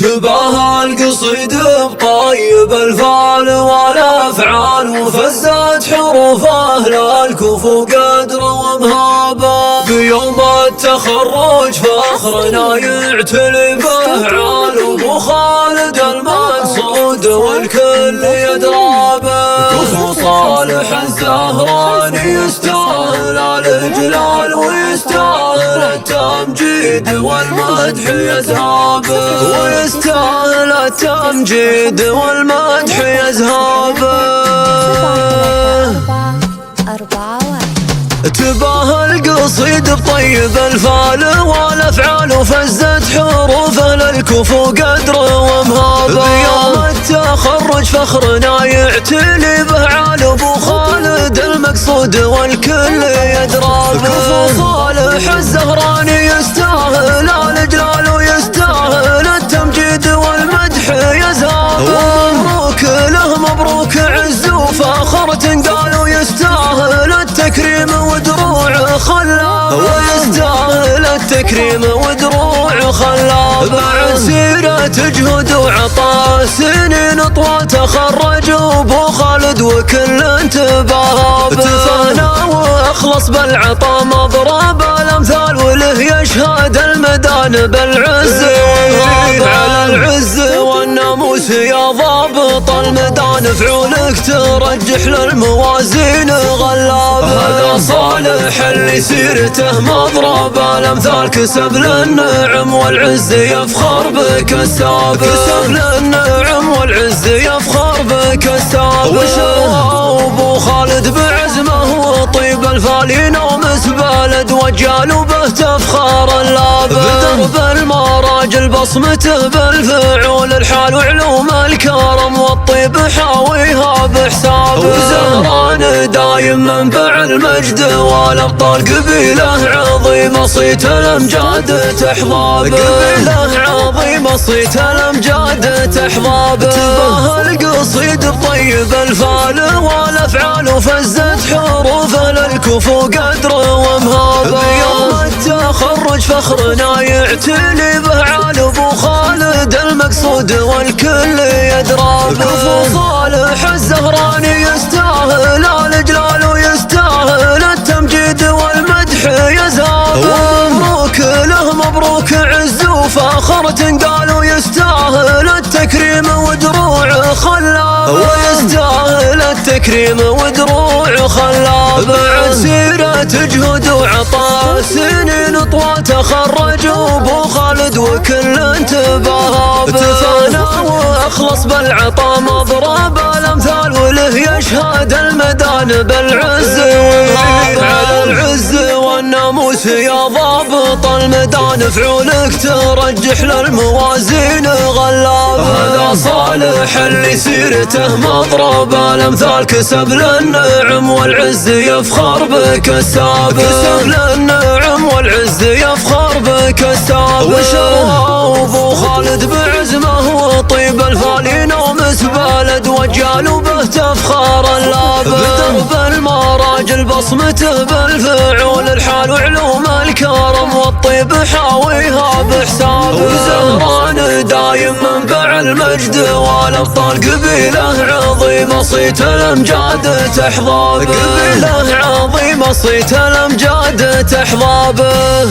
تباهى القصيد بطيب الفعل والافعال، وفزت حروفه للكفو قدر ومهابه. بيوم التخرج فخرنا يعتلي بهعال، وابو خالد المقصود والكل يدرى به. كفو صالح الزهراني يستاهل الاجلال، ويستاهل التمجيد والمدح يزهابه، ويستاهل التمجيد والمدح يزهابه. تباهى القصيد بطيب الفال والافعال، وفزت حروفه للكفو قدر ومهابه. بيوم التخرج فخرنا يعتلي بهعال، ابو خالد المقصود والكل يدرى به. كفو صالح الزهراني يستاهل الاجلال، ويستاهل التمجيد والمدح يزهابه. ومبروك له مبروك عز وفخر تنقال، ويستاهل التكريم ودروع خلاب، ويستاهل التكريم ودروع خلاب. بعد سيرة جهد وعطاء سنين طوى تخرج ابو خالد وكل تباهى به. تفانى واخلص بالعطاء مضرب الامثال، وله يشهد الميدان بالعز والهاب. على العز والناموس يا ضابط الميدان، فعولك ترجح للموازين غلاب. هذا صالح اللي سيرته مضرب الامثال، كسب للنعم والعز يفخر بك السابق. كسب للنعم والعز يفخر بك السابق. وشرها ابو خالد بعزمه وطيب الفالين ومسبلد، وجال به تفخار اللاب. بدرب المراجل بصمته بالفعول الحال، وعلوم الكرم والطيب حاويها بحسابه. وزهران دايم منبع المجد والابطال، قبيله عظيمه صيت الامجاد تحظى به. قبيله عظيمه صيت الامجاد تحظى به. تباهى القصيد بطيب الفال والافعال، وفزت حروفه للكفو قدر ومهابه. بيوم التخرج فخرنا يعتلي بهعال، ابو خالد المقصود والكل يدرى به. كفو صالح الزهراني يستاهل الاجلال، ويستاهل التمجيد والمدح يزهابه. ومبروك له مبروك عز وفخر تنقال، ويستاهل التكريم ودروع خلاب، ويستاهل التكريم ودروع خلاب. بعد سيرة جهد وعطاء سنين طوى تخرج ابو خالد وكل تباهى به. تفانى واخلص بالعطاء مضرب الامثال، وله يشهد الميدان بالعز والهاب. على العز والناموس يا ضابط الميدان، فعولك ترجح للموازين غلاب. هذا صالح اللي سيرته مضرب الامثال، كسب للنعم والعز يفخر بك السابق. كسب للنعم والعز يفخر بك السابق. وشرها ابو خالد بعزمه وطيب الفالين ومسبلد، وجال به تفخار اللاب. بدرب المراجل بصمته بالفعول الحال، وعلوم الكرم والطيب حاويها بحسابه. وزهران دايم منبع المجد والابطال، قبيله عظيمه صيت الامجاد تحظى به. قبيله عظيمه صيت الامجاد تحظى به.